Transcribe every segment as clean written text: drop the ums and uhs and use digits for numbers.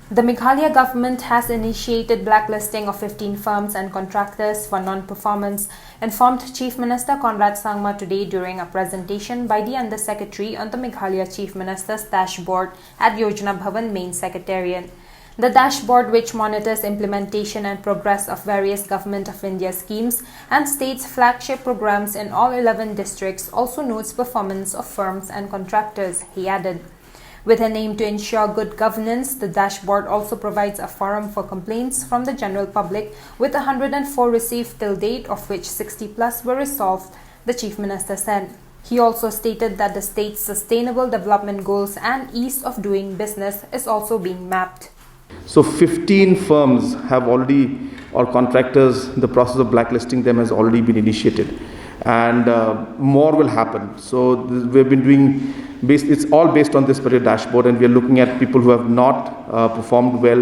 The Meghalaya government has initiated blacklisting of 15 firms and contractors for non-performance, informed Chief Minister Conrad Sangma today during a presentation by the Under-Secretary on the Meghalaya Chief Minister's dashboard at Yojana Bhavan Main Secretariat. The dashboard, which monitors implementation and progress of various Government of India schemes and states flagship programs in all 11 districts, also notes performance of firms and contractors, he added. With an aim to ensure good governance, the dashboard also provides a forum for complaints from the general public, with 104 received till date, of which 60 plus were resolved, the Chief Minister said. He also stated that the state's sustainable development goals and ease of doing business is also being mapped. So 15 firms have already, or contractors, the process of blacklisting them has already been initiated, and more will happen. So we've been doing, it's all based on this particular dashboard, and we are looking at people who have not performed well.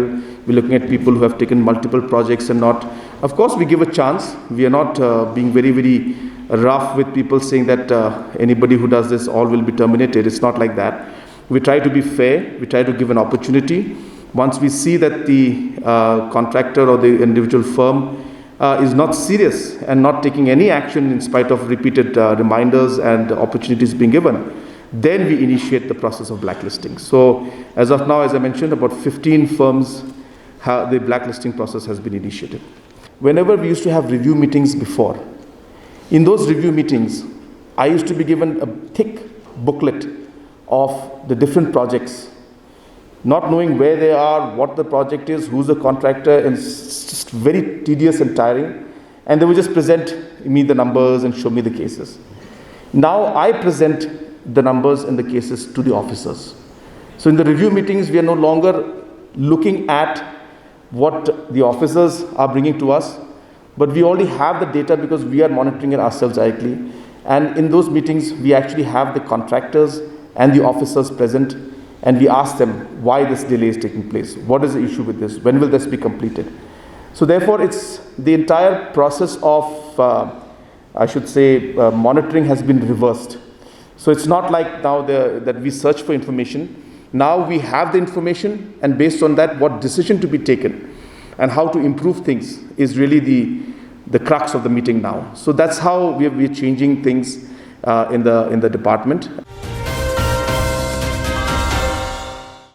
We're looking at people who have taken multiple projects and not. Of course, we give a chance. We are not being very, very rough with people saying that anybody who does this, all will be terminated. It's not like that. We try to be fair. We try to give an opportunity. Once we see that the contractor or the individual firm is not serious and not taking any action in spite of repeated reminders and opportunities being given, then we initiate the process of blacklisting. So as of now, as I mentioned, about 15 firms, the blacklisting process has been initiated. Whenever we used to have review meetings before, in those review meetings, I used to be given a thick booklet of the different projects, not knowing where they are, what the project is, who's the contractor, and it's just very tedious and tiring. And they would just present me the numbers and show me the cases. Now I present the numbers and the cases to the officers. So in the review meetings, we are no longer looking at what the officers are bringing to us, but we already have the data because we are monitoring it ourselves directly. And in those meetings, we actually have the contractors and the officers present, and we ask them why this delay is taking place. What is the issue with this? When will this be completed? So therefore, it's the entire process of, monitoring has been reversed. So it's not like now that we search for information. Now we have the information, and based on that, what decision to be taken and how to improve things is really the crux of the meeting now. So that's how we are changing things in the department.